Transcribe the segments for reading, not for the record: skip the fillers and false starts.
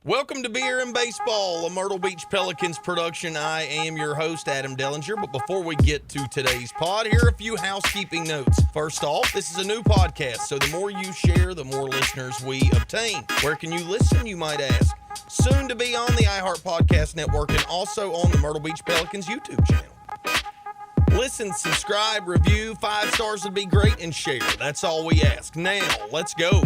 Welcome to Beer and Baseball, a Myrtle Beach Pelicans production. I am your host, Adam Dellinger. But before we get to today's pod, here are a few housekeeping notes. First off, this is a new podcast, so the more you share, the more listeners we obtain. Where can you listen, you might ask? Soon to be on the iHeart Podcast Network and also on the Myrtle Beach Pelicans YouTube channel. Listen, subscribe, review, 5 stars would be great, and share. That's all we ask. Now, let's go.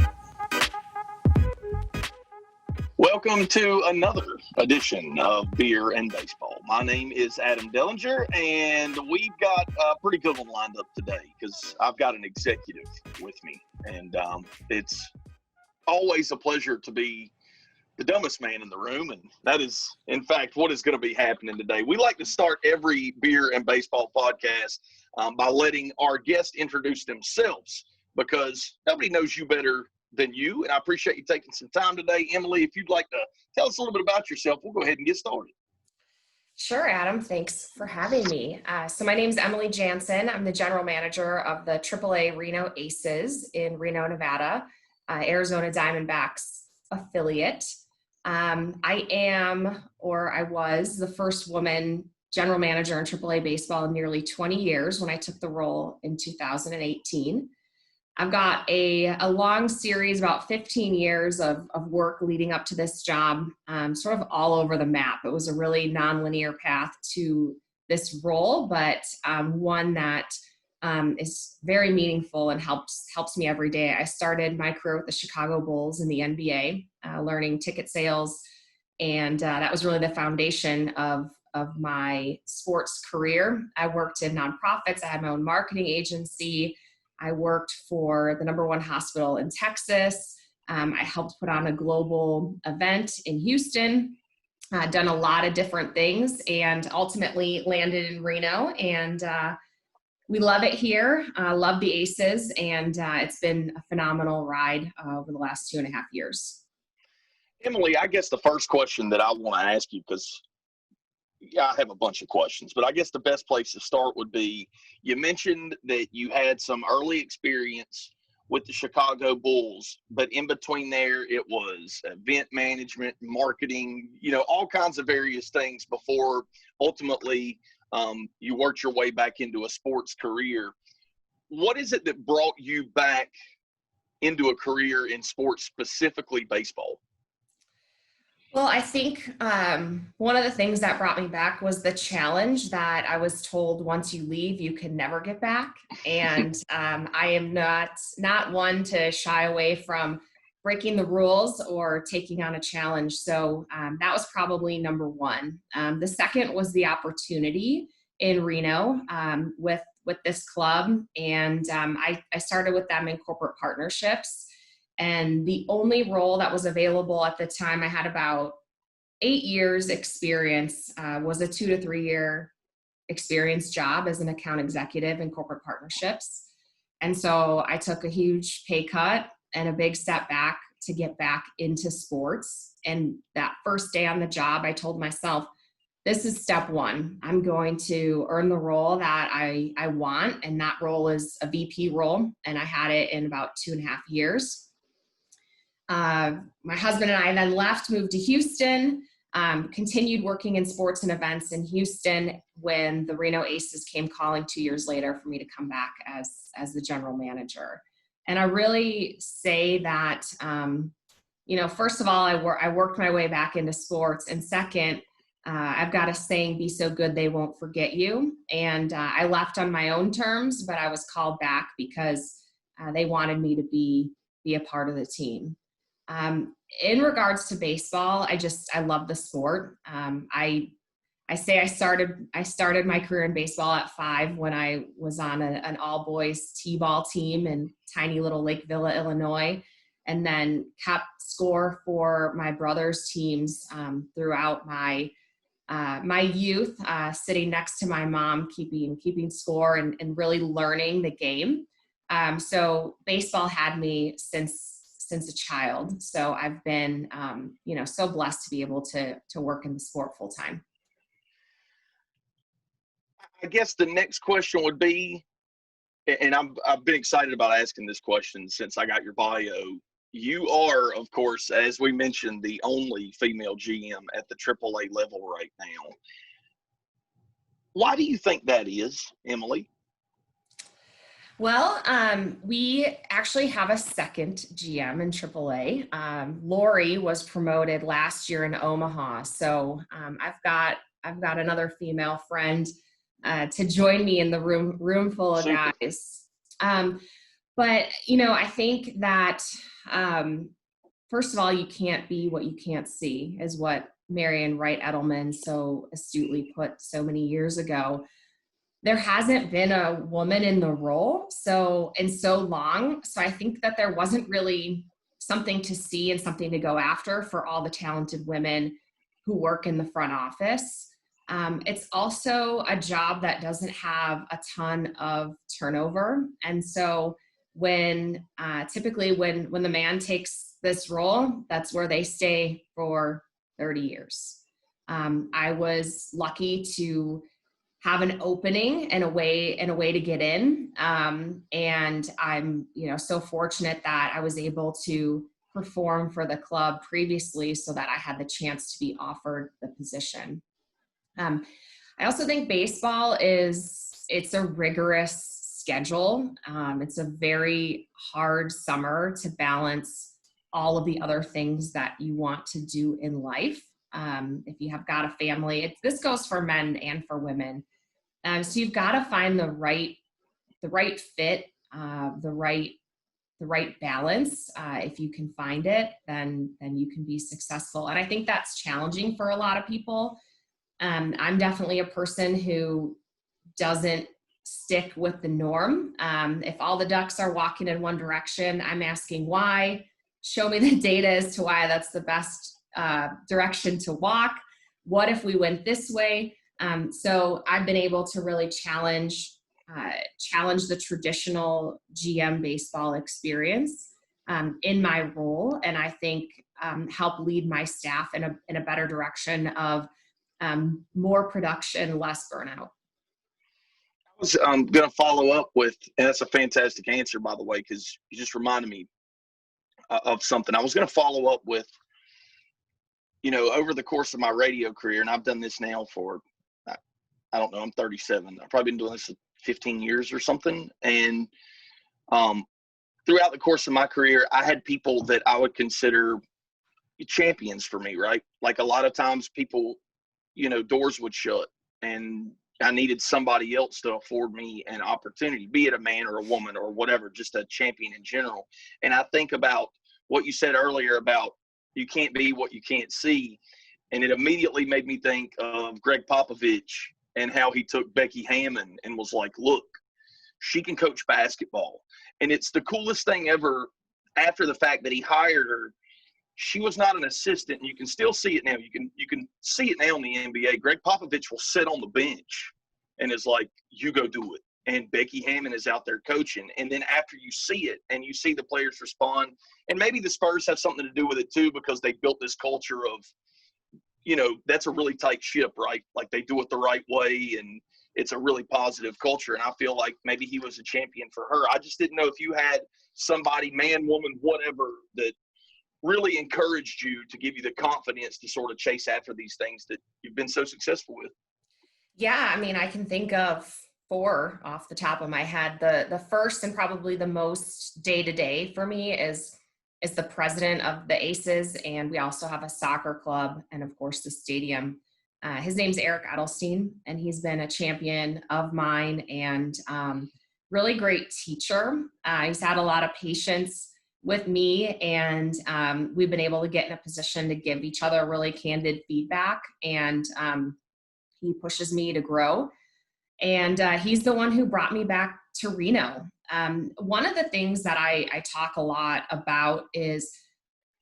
Welcome to another edition of Beer and Baseball. My name is Adam Dellinger, and we've got a pretty good one lined up today because I've got an executive with me, and it's always a pleasure to be the dumbest man in the room, and that is, in fact, what is going to be happening today. We like to start every Beer and Baseball podcast by letting our guests introduce themselves because nobody knows you better than you, and I appreciate you taking some time today. Emily, if you'd like to tell us a little bit about yourself, we'll go ahead and get started. Sure, Adam. Thanks for having me. So my name is Emily Jaenson. I'm the general manager of the AAA Reno Aces in Reno, Nevada, Arizona Diamondbacks affiliate. I am, or I was, the first woman general manager in AAA baseball in nearly 20 years when I took the role in 2018. I've got a long series, about 15 years of work leading up to this job, sort of all over the map. It was a really nonlinear path to this role, but one that is very meaningful and helps me every day. I started my career with the Chicago Bulls in the NBA, learning ticket sales, and that was really the foundation of my sports career. I worked in nonprofits. I had my own marketing agency. I worked for the #1 hospital in Texas. I helped put on a global event in Houston, done a lot of different things, and ultimately landed in Reno. And we love it here, love the Aces, and it's been a phenomenal ride over the last 2.5 years. Emily, I guess the first question that I want to ask you, because I have a bunch of questions, but I guess the best place to start would be, you mentioned that you had some early experience with the Chicago Bulls, but in between there, it was event management, marketing, all kinds of various things before ultimately you worked your way back into a sports career. What is it that brought you back into a career in sports, specifically baseball? Well, I think one of the things that brought me back was the challenge that I was told once you leave, you can never get back. And I am not one to shy away from breaking the rules or taking on a challenge. So that was probably number one. The second was the opportunity in Reno with this club. And I started with them in corporate partnerships. And the only role that was available at the time, I had about 8 years experience, was a 2 to 3 year experience job as an account executive in corporate partnerships. And so I took a huge pay cut and a big step back to get back into sports. And that first day on the job, I told myself, this is step one. I'm going to earn the role that I want. And that role is a VP role. And I had it in about 2.5 years. My husband and I then left, moved to Houston, continued working in sports and events in Houston when the Reno Aces came calling 2 years later for me to come back as the general manager. And I really say that, first of all, I worked my way back into sports. And second, I've got a saying, be so good they won't forget you. And I left on my own terms, but I was called back because they wanted me to be a part of the team. In regards to baseball, I love the sport. I say I started my career in baseball at 5 when I was on an all boys t-ball team in tiny little Lake Villa, Illinois, and then kept score for my brother's teams throughout my youth, sitting next to my mom, keeping score and really learning the game. So baseball had me since a child. So I've been, so blessed to be able to work in the sport full time. I guess the next question would be, and I've been excited about asking this question since I got your bio. you are, of course, as we mentioned, the only female GM at the AAA level right now. Why do you think that is, Emily? Well, we actually have a second GM in AAA. Lori was promoted last year in Omaha, so I've got another female friend to join me in the room full of Super. guys. But I think that first of all, you can't be what you can't see, is what Marian Wright Edelman so astutely put so many years ago. There hasn't been a woman in the role so long. So I think that there wasn't really something to see and something to go after for all the talented women who work in the front office. It's also a job that doesn't have a ton of turnover. And so typically when the man takes this role, that's where they stay for 30 years. I was lucky to have an opening and a way to get in. And I'm, so fortunate that I was able to perform for the club previously so that I had the chance to be offered the position. I also think baseball it's a rigorous schedule. It's a very hard summer to balance all of the other things that you want to do in life. If you have got a family, this goes for men and for women. So you've got to find the right fit, the right balance. If you can find it, then you can be successful. And I think that's challenging for a lot of people. I'm definitely a person who doesn't stick with the norm. If all the ducks are walking in one direction, I'm asking why. Show me the data as to why that's the best direction to walk. What if we went this way? So I've been able to really challenge the traditional GM baseball experience in my role, and I think help lead my staff in a better direction of more production, less burnout. I was going to follow up with, and that's a fantastic answer, by the way, because you just reminded me of something. I was going to follow up with, over the course of my radio career, and I've done this now for, I don't know, I'm 37. I've probably been doing this for 15 years or something. And throughout the course of my career, I had people that I would consider champions for me, right? Like a lot of times people, doors would shut and I needed somebody else to afford me an opportunity, be it a man or a woman or whatever, just a champion in general. And I think about what you said earlier about you can't be what you can't see. And it immediately made me think of Greg Popovich and how he took Becky Hammon and was like, look, she can coach basketball. And it's the coolest thing ever. After the fact that he hired her, she was not an assistant. And you can still see it now. You can see it now in the NBA. Greg Popovich will sit on the bench and is like, you go do it. And Becky Hammon is out there coaching. And then after you see it and you see the players respond, and maybe the Spurs have something to do with it too, because they built this culture of, that's a really tight ship, right? Like they do it the right way and it's a really positive culture. And I feel like maybe he was a champion for her. I just didn't know if you had somebody, man, woman, whatever, that really encouraged you to give you the confidence to sort of chase after these things that you've been so successful with. Yeah, I mean, I can think of 4 off the top of my head. The first and probably the most day-to-day for me is the president of the Aces, and we also have a soccer club and, of course, the stadium. His name's Eric Edelstein, and he's been a champion of mine and really great teacher. He's had a lot of patience with me, and we've been able to get in a position to give each other really candid feedback, and he pushes me to grow. And he's the one who brought me back to Reno. One of the things that I talk a lot about is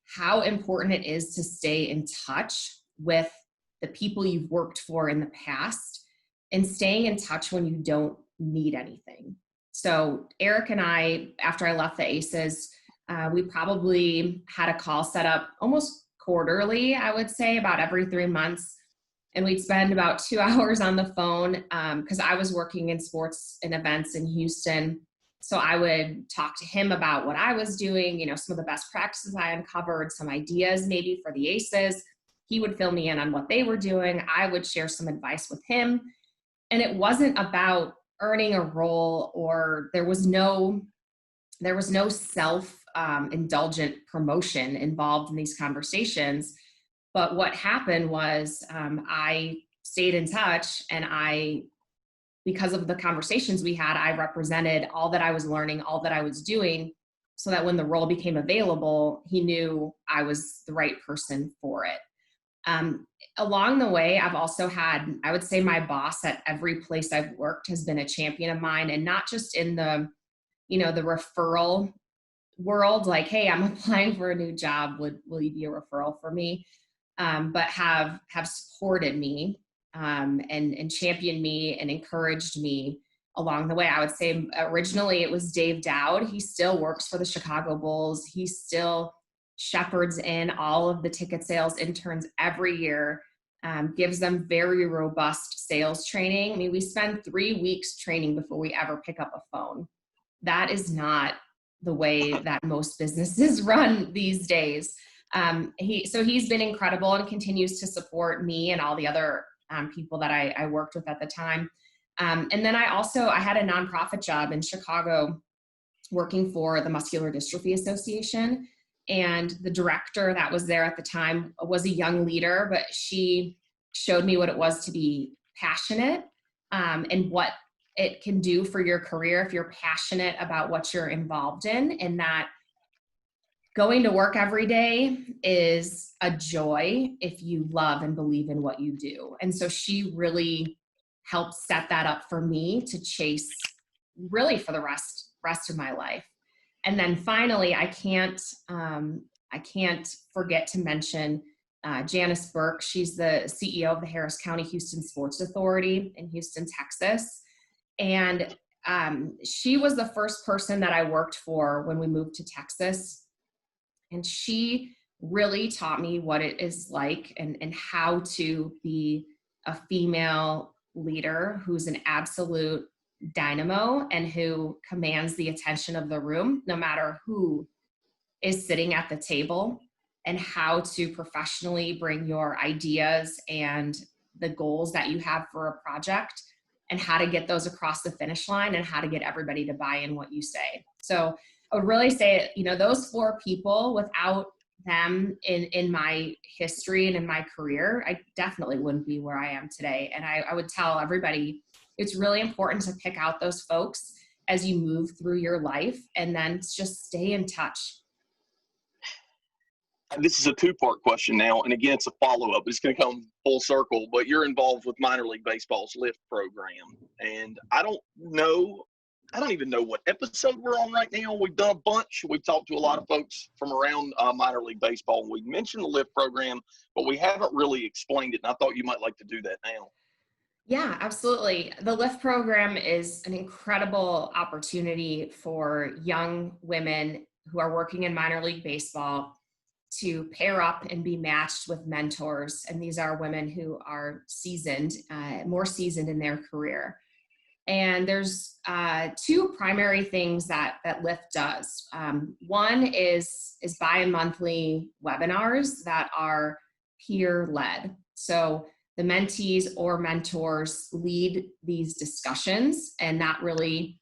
how important it is to stay in touch with the people you've worked for in the past and staying in touch when you don't need anything. So Eric and I, after I left the Aces, we probably had a call set up almost quarterly, I would say, about every 3 months. And we'd spend about 2 hours on the phone because I was working in sports and events in Houston. So I would talk to him about what I was doing, some of the best practices I uncovered, some ideas maybe for the Aces. He would fill me in on what they were doing. I would share some advice with him. And it wasn't about earning a role, or there was no self-indulgent promotion involved in these conversations. But what happened was I stayed in touch, and because of the conversations we had, I represented all that I was learning, all that I was doing, so that when the role became available, he knew I was the right person for it. Along the way, I've also had, I would say my boss at every place I've worked has been a champion of mine, and not just in the referral world, like, hey, I'm applying for a new job. Will you be a referral for me? But have supported me and championed me and encouraged me along the way. I would say originally it was Dave Dowd. He still works for the Chicago Bulls. He still shepherds in all of the ticket sales interns every year, gives them very robust sales training. I mean, we spend 3 weeks training before we ever pick up a phone. That is not the way that most businesses run these days. He's been incredible and continues to support me and all the other people that I worked with at the time. And then I had a nonprofit job in Chicago working for the Muscular Dystrophy Association. And the director that was there at the time was a young leader, but she showed me what it was to be passionate, and what it can do for your career if you're passionate about what you're involved in, and that going to work every day is a joy if you love and believe in what you do. And so she really helped set that up for me to chase really for the rest of my life. And then finally, I can't forget to mention Janice Burke. She's the CEO of the Harris County Houston Sports Authority in Houston, Texas. And she was the first person that I worked for when we moved to Texas. And she really taught me what it is like and how to be a female leader who's an absolute dynamo and who commands the attention of the room, no matter who is sitting at the table, and how to professionally bring your ideas and the goals that you have for a project and how to get those across the finish line and how to get everybody to buy in what you say. So I would really say, those 4 people, without them in my history and in my career, I definitely wouldn't be where I am today. And I would tell everybody, it's really important to pick out those folks as you move through your life, and then just stay in touch. This is a 2-part question now, and again, it's a follow-up. It's going to come full circle, but you're involved with minor league baseball's lift program, and I don't even know what episode we're on right now. We've done a bunch. We've talked to a lot of folks from around minor league baseball. We mentioned the lift program, but we haven't really explained it, and I thought you might like to do that now. Yeah, absolutely. The lift program is an incredible opportunity for young women who are working in minor league baseball to pair up and be matched with mentors. And these are women who are seasoned, more seasoned in their career. And there's 2 primary things that Lift does. One is bi-monthly webinars that are peer-led. So the mentees or mentors lead these discussions, and that really,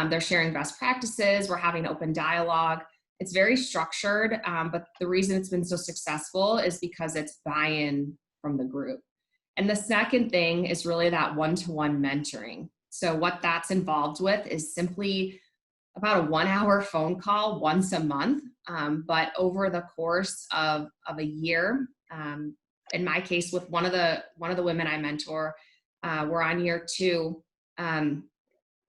they're sharing best practices. We're having open dialogue. It's very structured, but the reason it's been so successful is because it's buy-in from the group. And the second thing is really that one-to-one mentoring. So what that's involved with is simply about a 1-hour phone call once a month, but over the course of a year. In my case, with one of the women I mentor, we're on year 2.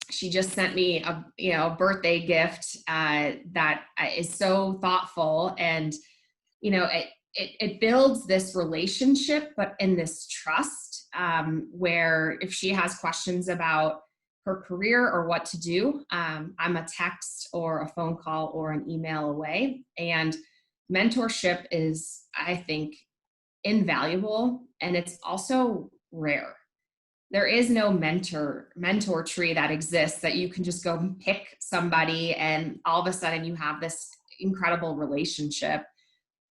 She just sent me a birthday gift that is so thoughtful, and it builds this relationship, but in this trust, where if she has questions about her career or what to do, I'm a text or a phone call or an email away. And mentorship is, I think, invaluable, and it's also rare. there is no mentor tree that exists that you can just go and pick somebody and all of a sudden you have this incredible relationship.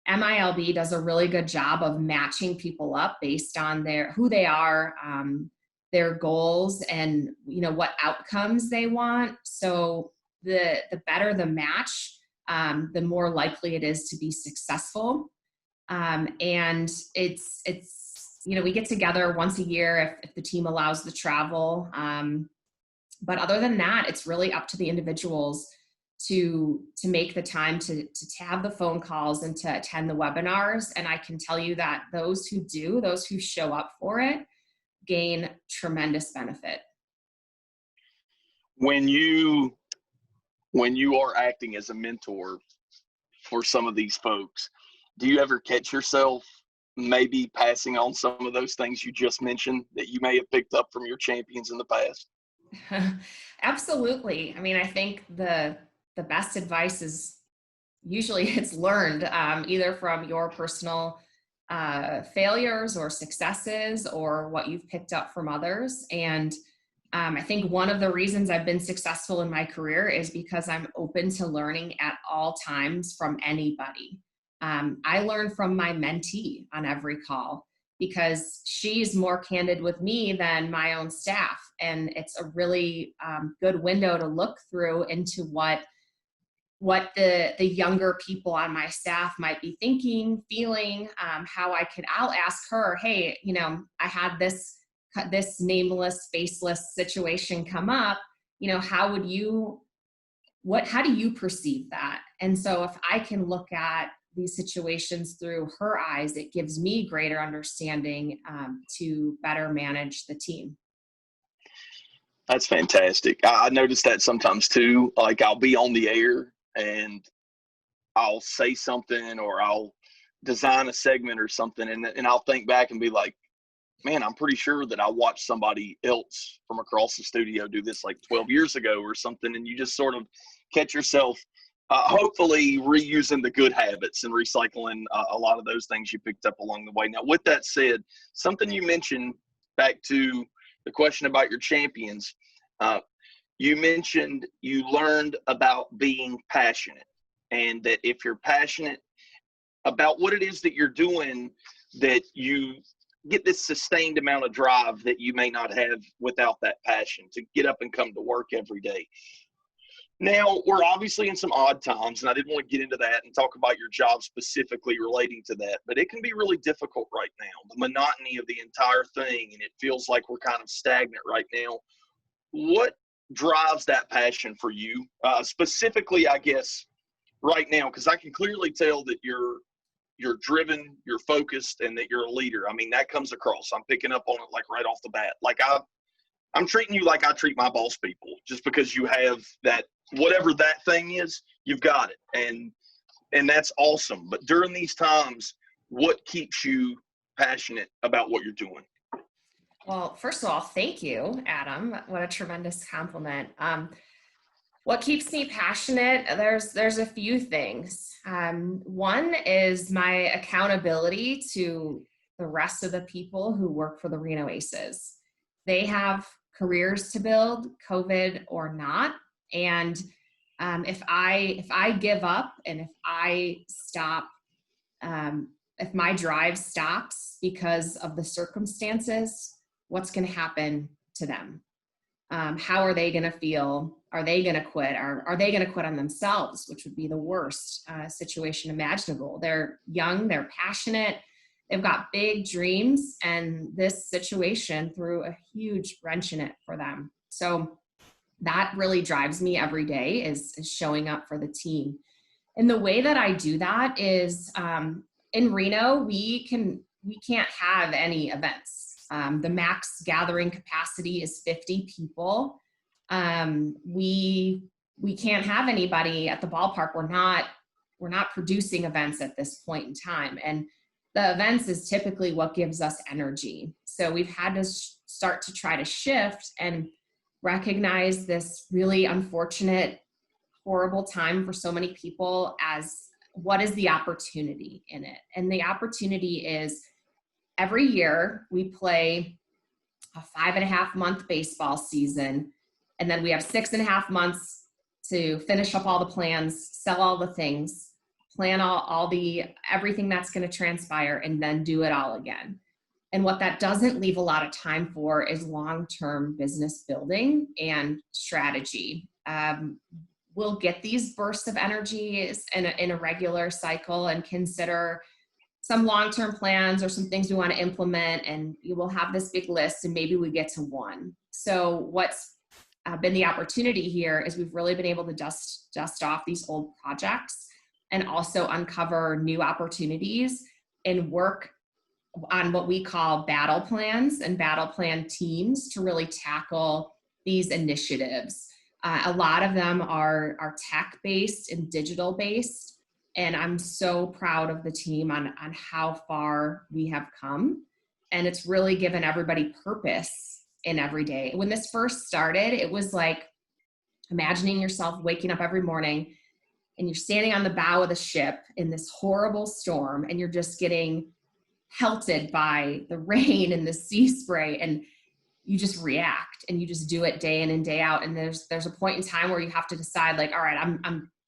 MiLB does a really good job of matching people up based on who they are, their goals, and what outcomes they want. So the better the match, the more likely it is to be successful. And it's we get together once a year if the team allows the travel. But other than that, it's really up to the individuals to make the time to have the phone calls and to attend the webinars. And I can tell you that those who show up for it, gain tremendous benefit. When you are acting as a mentor for some of these folks, do you ever catch yourself maybe passing on some of those things you just mentioned that you may have picked up from your champions in the past? Absolutely. I mean, I think the best advice is usually it's learned either from your personal failures or successes or what you've picked up from others. And I think one of the reasons I've been successful in my career is because I'm open to learning at all times from anybody. I learn from my mentee on every call because she's more candid with me than my own staff. And it's a really good window to look through into what the younger people on my staff might be thinking, feeling, I'll ask her, hey, I had this nameless, faceless situation come up, how do you perceive that? And so if I can look at these situations through her eyes, it gives me greater understanding to better manage the team. That's fantastic. I noticed that sometimes too. Like I'll be on the air and I'll say something or I'll design a segment or something and I'll think back and be like, man, I'm pretty sure that I watched somebody else from across the studio do this like 12 years ago or something. And you just sort of catch yourself hopefully reusing the good habits and recycling a lot of those things you picked up along the way. Now, with that said, something you mentioned back to the question about your champions, you mentioned you learned about being passionate, and that if you're passionate about what it is that you're doing, that you get this sustained amount of drive that you may not have without that passion to get up and come to work every day. Now, we're obviously in some odd times, and I didn't want to get into that and talk about your job specifically relating to that, but it can be really difficult right now, the monotony of the entire thing, and it feels like we're kind of stagnant right now. What drives that passion for you, specifically, I guess, right now? Because I can clearly tell that you're driven, you're focused, and that you're a leader. I mean, that comes across. I'm picking up on it like right off the bat. Like I'm treating you like I treat my boss people, just because you have that, whatever that thing is, you've got it. And that's awesome. But during these times, what keeps you passionate about what you're doing? Well, first of all, thank you, Adam. What a tremendous compliment. What keeps me passionate? There's a few things. One is my accountability to the rest of the people who work for the Reno Aces. They have careers to build, COVID or not. And if I give up and if I stop, if my drive stops because of the circumstances, what's going to happen to them? How are they going to feel? Are they going to quit? Are they going to quit on themselves, which would be the worst situation imaginable? They're young, they're passionate, they've got big dreams, and this situation threw a huge wrench in it for them. So that really drives me every day is showing up for the team. And the way that I do that is in Reno, we can't have any events. The max gathering capacity is 50 people. We can't have anybody at the ballpark. We're not producing events at this point in time. And the events is typically what gives us energy. So we've had to start to try to shift and recognize this really unfortunate, horrible time for so many people as what is the opportunity in it. And the opportunity is every year we play a 5.5-month baseball season. And then we have 6.5 months to finish up all the plans, sell all the things, plan everything that's going to transpire, and then do it all again. And what that doesn't leave a lot of time for is long-term business building and strategy. We'll get these bursts of energy in a regular cycle and consider some long-term plans or some things we want to implement, and you will have this big list, and maybe we get to one. So what's been the opportunity here is we've really been able to dust off these old projects and also uncover new opportunities and work on what we call battle plans and battle plan teams to really tackle these initiatives. A lot of them are tech-based and digital-based, and I'm so proud of the team on how far we have come. And it's really given everybody purpose in every day. When this first started, it was like imagining yourself waking up every morning and you're standing on the bow of the ship in this horrible storm, and you're just getting pelted by the rain and the sea spray, and you just react and you just do it day in and day out. And there's a point in time where you have to decide, like, all right,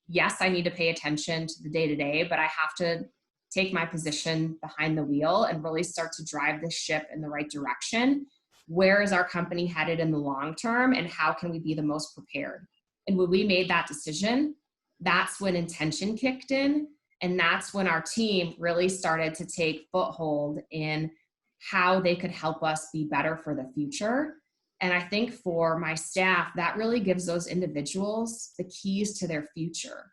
yes, I need to pay attention to the day to day, but I have to take my position behind the wheel and really start to drive this ship in the right direction. Where is our company headed in the long term, and how can we be the most prepared? And when we made that decision, that's when intention kicked in. And that's when our team really started to take foothold in how they could help us be better for the future. And I think for my staff, that really gives those individuals the keys to their future.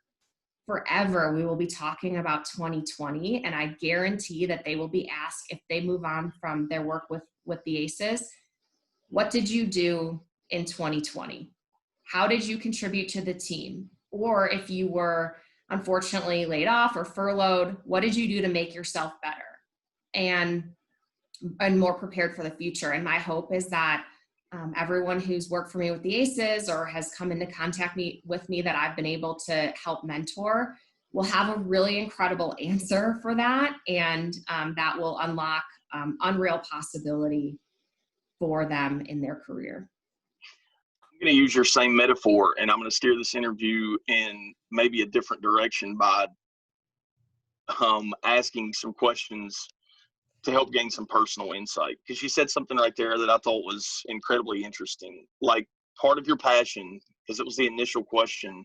Forever, we will be talking about 2020, and I guarantee that they will be asked, if they move on from their work with the Aces, what did you do in 2020? How did you contribute to the team? Or if you were unfortunately laid off or furloughed, what did you do to make yourself better and more prepared for the future? And my hope is that everyone who's worked for me with the Aces or has come into contact with me that I've been able to help mentor will have a really incredible answer for that, and that will unlock unreal possibility for them in their career. I'm going to use your same metaphor, and I'm going to steer this interview in maybe a different direction by asking some questions to help gain some personal insight. Because you said something right there that I thought was incredibly interesting. Like, part of your passion, because it was the initial question,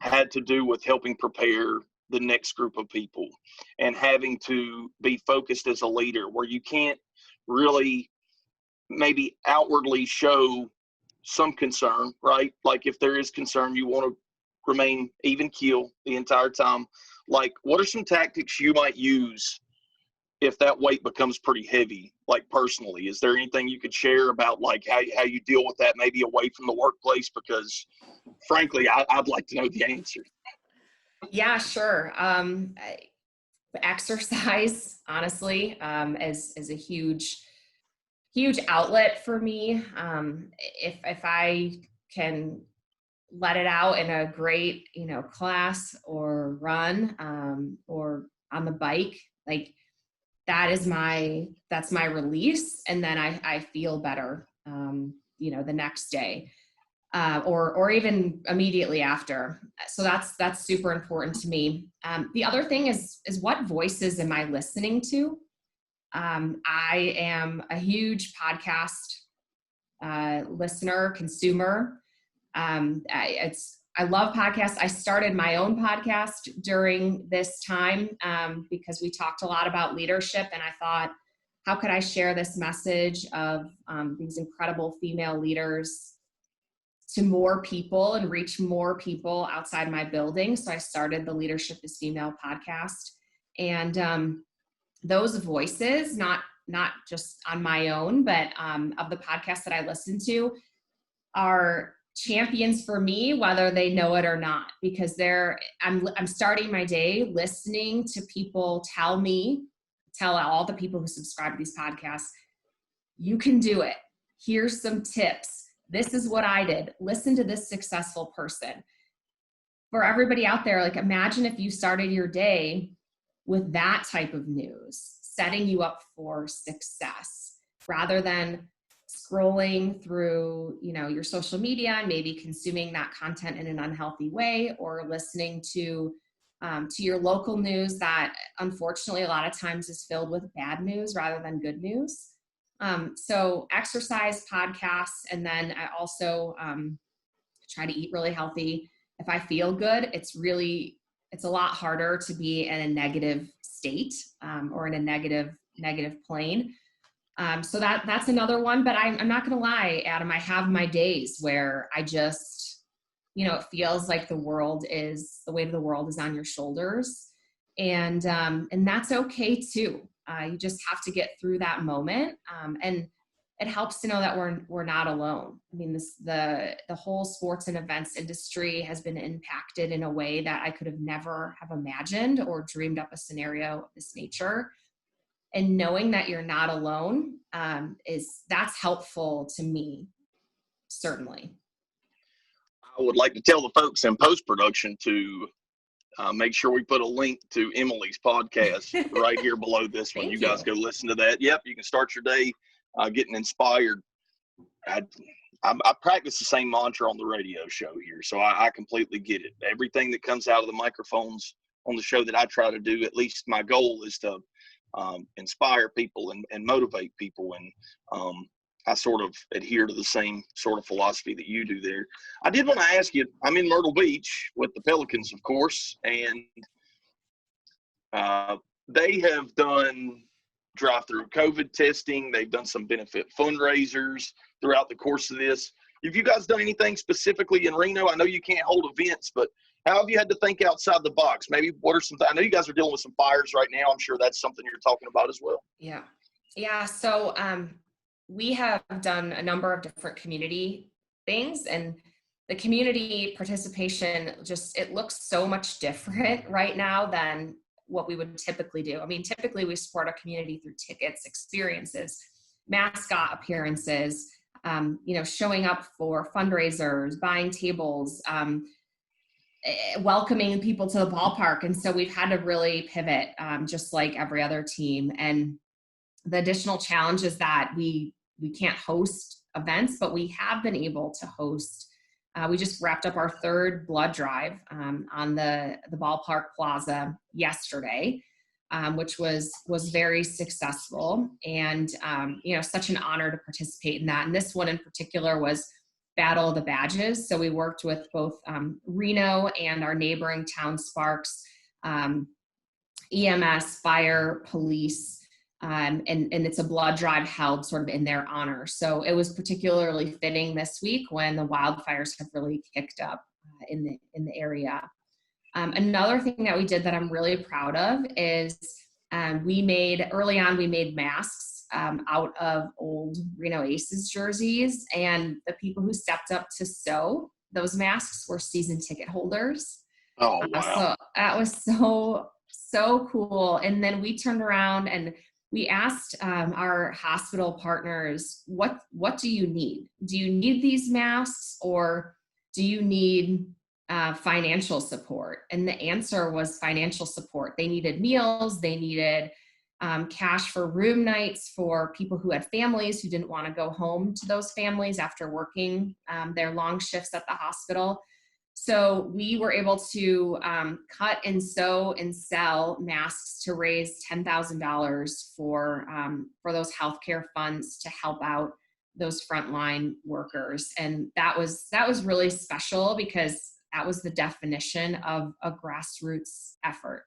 had to do with helping prepare the next group of people and having to be focused as a leader, where you can't really maybe outwardly show some concern, right? Like, if there is concern, you want to remain even keel the entire time. Like, what are some tactics you might use if that weight becomes pretty heavy, like personally? Is there anything you could share about, like, how you deal with that, maybe away from the workplace? Because frankly, I'd like to know the answer. Yeah, sure. Exercise, honestly, is a huge outlet for me. If I can let it out in a great, class or run, or on the bike, like, that's my release. And then I feel better, the next day, or even immediately after. So that's super important to me. The other thing is what voices am I listening to? I am a huge podcast listener, consumer. I love podcasts. I started my own podcast during this time because we talked a lot about leadership, and I thought, how could I share this message of these incredible female leaders to more people and reach more people outside my building? So I started the Leadership is Female podcast. And those voices, not just on my own, but of the podcasts that I listen to, are champions for me, whether they know it or not, because I'm starting my day listening to people tell all the people who subscribe to these podcasts, you can do it. Here's some tips. This is what I did. Listen to this successful person. For everybody out there, like, imagine if you started your day with that type of news, setting you up for success, rather than scrolling through, your social media and maybe consuming that content in an unhealthy way, or listening to your local news that unfortunately a lot of times is filled with bad news rather than good news. So exercise, podcasts, and then I also try to eat really healthy. If I feel good, it's a lot harder to be in a negative state or in a negative plane. So that's another one, but I'm not going to lie, Adam, I have my days where I just, it feels like the weight of the world is on your shoulders, and that's okay too. You just have to get through that moment. And it helps to know that we're not alone. I mean, the whole sports and events industry has been impacted in a way that I could have never have imagined or dreamed up a scenario of this nature. And knowing that you're not alone that's helpful to me, certainly. I would like to tell the folks in post-production to make sure we put a link to Emily's podcast right here below this one. You guys go listen to that. Yep, you can start your day getting inspired. I practice the same mantra on the radio show here, so I completely get it. Everything that comes out of the microphones on the show that I try to do, at least my goal is to inspire people and motivate people. And I sort of adhere to the same sort of philosophy that you do there. I did want to ask you, I'm in Myrtle Beach with the Pelicans, of course, and they have done drive-through COVID testing. They've done some benefit fundraisers throughout the course of this. Have you guys done anything specifically in Reno? I know you can't hold events, but how have you had to think outside the box? Maybe what are some I know you guys are dealing with some fires right now. I'm sure that's something you're talking about as well. Yeah. So we have done a number of different community things, and the community participation it looks so much different right now than what we would typically do. I mean, typically we support our community through tickets, experiences, mascot appearances, showing up for fundraisers, buying tables, welcoming people to the ballpark. And so we've had to really pivot, just like every other team. And the additional challenge is that we can't host events, but we have been able to host. We just wrapped up our third blood drive on the ballpark plaza yesterday, which was very successful, and such an honor to participate in that. And this one in particular was Battle of the Badges. So we worked with both Reno and our neighboring town Sparks, EMS, fire, police, and it's a blood drive held sort of in their honor. So it was particularly fitting this week when the wildfires have really kicked up in the area. Another thing that we did that I'm really proud of is we made masks out of old Reno Aces jerseys, and the people who stepped up to sew those masks were season ticket holders. Oh, wow. So that was so cool. And then we turned around and we asked our hospital partners, what do you need? Do you need these masks, or do you need financial support? And the answer was financial support. They needed meals. They needed cash for room nights for people who had families who didn't want to go home to those families after working their long shifts at the hospital. So we were able to cut and sew and sell masks to raise $10,000 for those healthcare funds to help out those frontline workers. And that was really special, because that was the definition of a grassroots effort.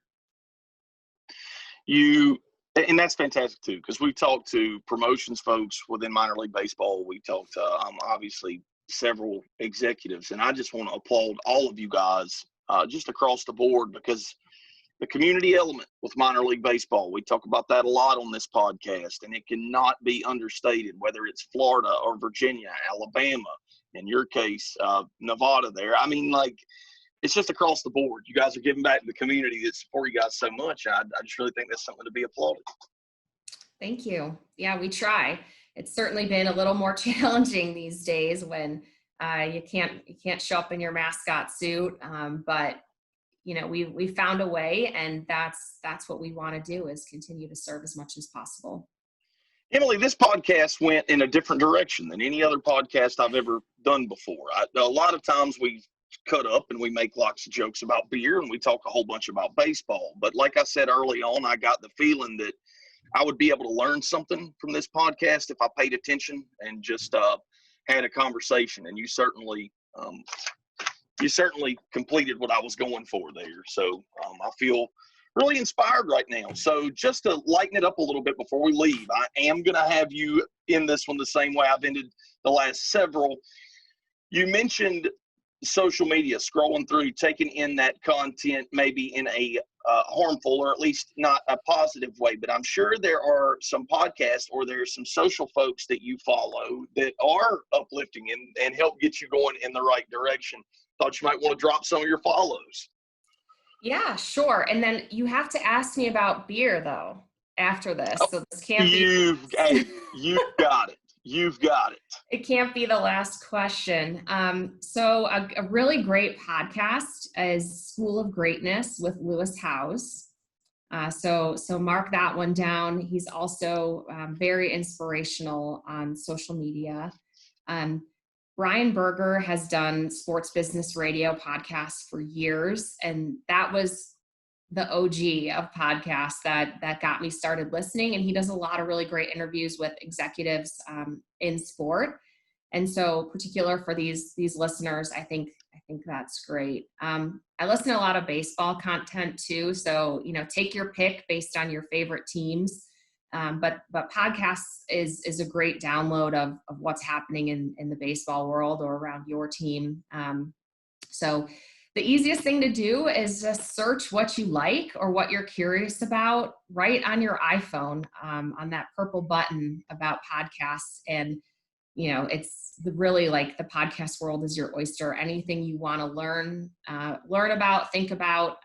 And that's fantastic too, because we've talked to promotions folks within minor league baseball. We talked to obviously several executives, and I just want to applaud all of you guys just across the board, because the community element with minor league baseball, we talk about that a lot on this podcast, and it cannot be understated, whether it's Florida or Virginia, Alabama, in your case, Nevada there. I mean, like, it's just across the board. You guys are giving back to the community that support you guys so much. I just really think that's something to be applauded. Thank you. Yeah, we try. It's certainly been a little more challenging these days when you can't show up in your mascot suit, but we found a way, and that's what we want to do, is continue to serve as much as possible. Emily, this podcast went in a different direction than any other podcast I've ever done before. A lot of times we cut up and we make lots of jokes about beer and we talk a whole bunch about baseball. But like I said early on, I got the feeling that I would be able to learn something from this podcast if I paid attention and just had a conversation. And you certainly completed what I was going for there. So I feel really inspired right now. So just to lighten it up a little bit before we leave, I am going to have you in this one the same way I've ended the last several. You mentioned social media, scrolling through, taking in that content maybe in a harmful or at least not a positive way. But I'm sure there are some podcasts or there's some social folks that you follow that are uplifting and help get you going in the right direction. Thought you might want to drop some of your follows. Yeah, sure. And then you have to ask me about beer, though, after this. So this can't You've got it. You've got it. It can't be the last question. So a really great podcast is School of Greatness with Lewis Howes. So mark that one down. He's also very inspirational on social media. Brian Berger has done sports business radio podcasts for years, and that was the OG of podcasts that got me started listening. And he does a lot of really great interviews with executives in sport. And so particular for these listeners, I think that's great. I listen to a lot of baseball content too. So, take your pick based on your favorite teams. But podcasts is a great download of what's happening in the baseball world or around your team. So the easiest thing to do is just search what you like or what you're curious about right on your iPhone, on that purple button about podcasts. And, it's really like the podcast world is your oyster. Anything you want to learn about, think about,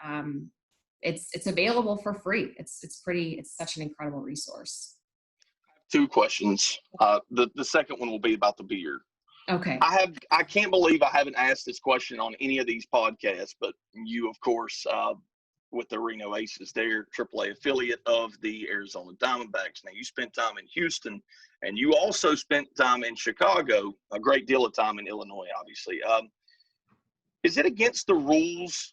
it's available for free. It's such an incredible resource. 2 questions. The second one will be about the beer. Okay. I can't believe I haven't asked this question on any of these podcasts, but you, of course, with the Reno Aces, they're AAA affiliate of the Arizona Diamondbacks. Now, you spent time in Houston, and you also spent time in Chicago, a great deal of time in Illinois, obviously. Is it against the rules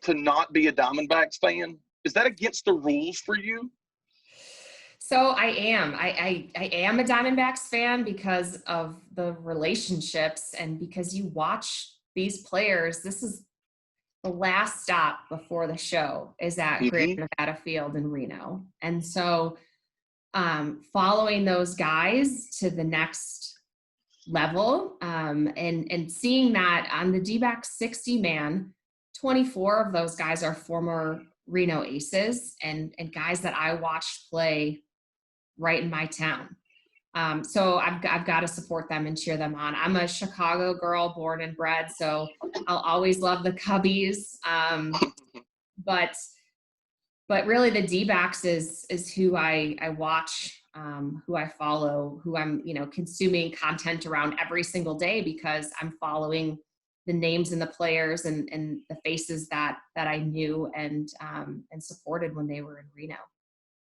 to not be a Diamondbacks fan? Is that against the rules for you? So I am. I am a Diamondbacks fan because of the relationships and because you watch these players. This is the last stop before the show is at Great Nevada Field in Reno. And so following those guys to the next level and seeing that on the D-backs 60-man, 24 of those guys are former Reno Aces and guys that I watched play right in my town. So I've got to support them and cheer them on. I'm a Chicago girl, born and bred, so I'll always love the Cubbies. But really the D-backs is who I watch, who I follow, who I'm, consuming content around every single day because I'm following the names and the players and the faces that I knew and supported when they were in Reno.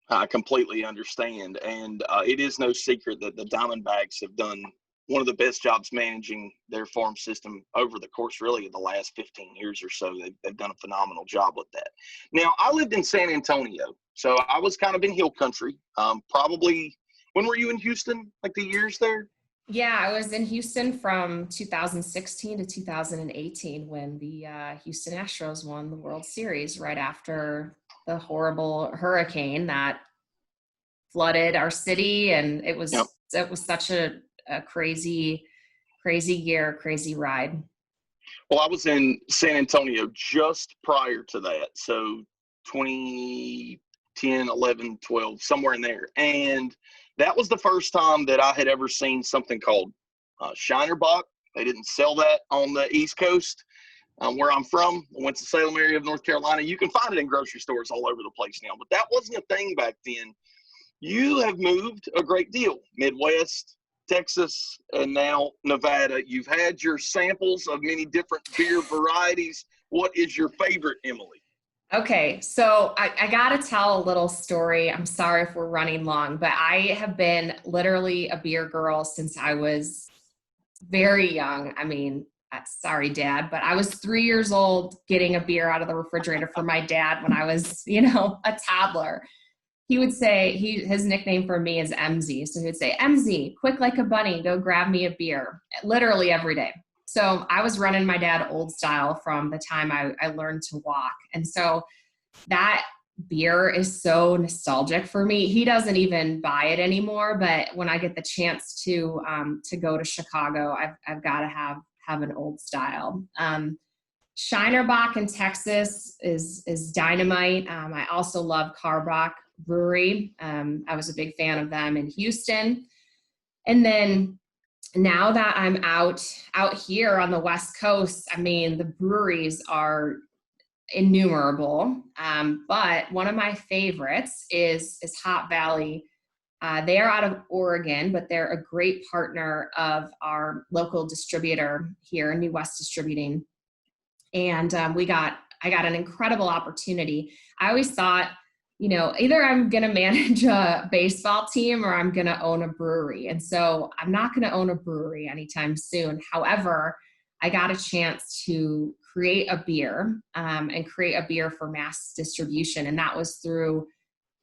I completely understand. And it is no secret that the Diamondbacks have done one of the best jobs managing their farm system over the course really of the last 15 years or so. They've done a phenomenal job with that. Now, I lived in San Antonio, so I was kind of in hill country. Probably, when were you in Houston, like the years there? Yeah, I was in Houston from 2016 to 2018 when the Houston Astros won the World Series right after the horrible hurricane that flooded our city. And it was such a crazy year, crazy ride. Well, I was in San Antonio just prior to that. So 2010, 11, 12, somewhere in there. And that was the first time that I had ever seen something called Shiner Bock. They didn't sell that on the East Coast. Where I'm from, I went to Salem area of North Carolina. You can find it in grocery stores all over the place now, but that wasn't a thing back then. You have moved a great deal, Midwest, Texas, and now Nevada. You've had your samples of many different beer varieties. What is your favorite, Emily? Okay, so I got to tell a little story. I'm sorry if we're running long, but I have been literally a beer girl since I was very young. I mean, sorry, Dad, but I was 3 years old getting a beer out of the refrigerator for my dad when I was, a toddler. He would say, his nickname for me is MZ. So he would say, MZ, quick like a bunny, go grab me a beer, literally every day. So I was running my dad old style from the time I learned to walk. And so that beer is so nostalgic for me. He doesn't even buy it anymore, but when I get the chance to go to Chicago, I've got to have an old style. Shinerbach in Texas is dynamite. I also love Karbach Brewery. I was a big fan of them in Houston. And then now that I'm out here on the West Coast, I mean, the breweries are innumerable. But one of my favorites is Hop Valley. They are out of Oregon, but they're a great partner of our local distributor here, New West Distributing. And I got an incredible opportunity. I always thought, either I'm going to manage a baseball team or I'm going to own a brewery. And so I'm not going to own a brewery anytime soon. However, I got a chance to create a beer and create a beer for mass distribution. And that was through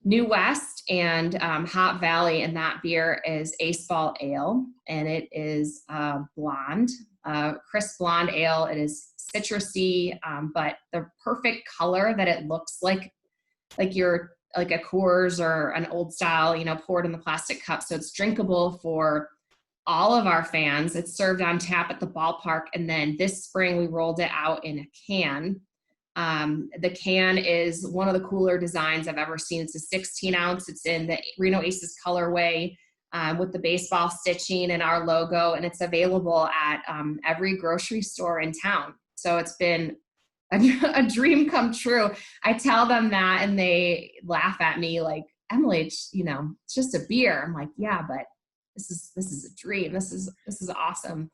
New West and Hop Valley. And that beer is Ace Ball Ale. And it is blonde, crisp blonde ale. It is citrusy, but the perfect color that it looks like you're like a Coors or an old style, poured in the plastic cup. So it's drinkable for all of our fans. It's served on tap at the ballpark. And then this spring we rolled it out in a can. The can is one of the cooler designs I've ever seen. It's a 16 ounce. It's in the Reno Aces colorway with the baseball stitching and our logo. And it's available at every grocery store in town. So it's been a dream come true. I tell them that and they laugh at me like, Emily, it's just a beer. I'm like, yeah, but this is a dream. This is awesome.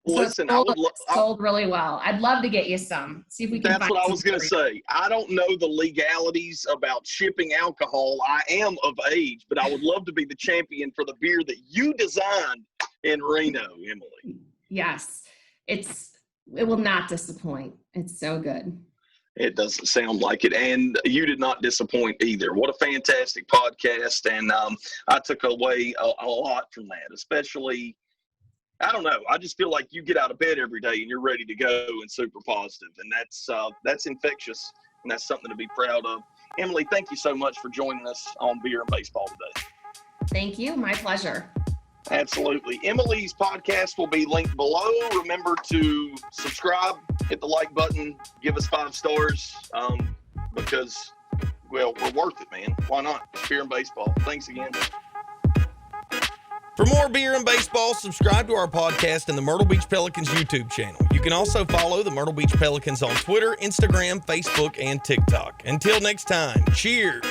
Listen, so sold really well. I'd love to get you some. See if we can. That's what I was going to say. I don't know the legalities about shipping alcohol. I am of age, but I would love to be the champion for the beer that you designed in Reno, Emily. Yes, it will not disappoint. It's so good. It doesn't sound like it. And you did not disappoint either. What a fantastic podcast. And I took away a lot from that, especially, I don't know, I just feel like you get out of bed every day and you're ready to go and super positive. And that's infectious. And that's something to be proud of. Emily, thank you so much for joining us on Beer and Baseball today. Thank you. My pleasure. Absolutely. Emily's podcast will be linked below. Remember to subscribe, hit the like button, give us 5 stars because, well, we're worth it, man. Why not? It's Beer and Baseball. Thanks again. For more Beer and Baseball, subscribe to our podcast and the Myrtle Beach Pelicans YouTube channel. You can also follow the Myrtle Beach Pelicans on Twitter, Instagram, Facebook, and TikTok. Until next time, cheers.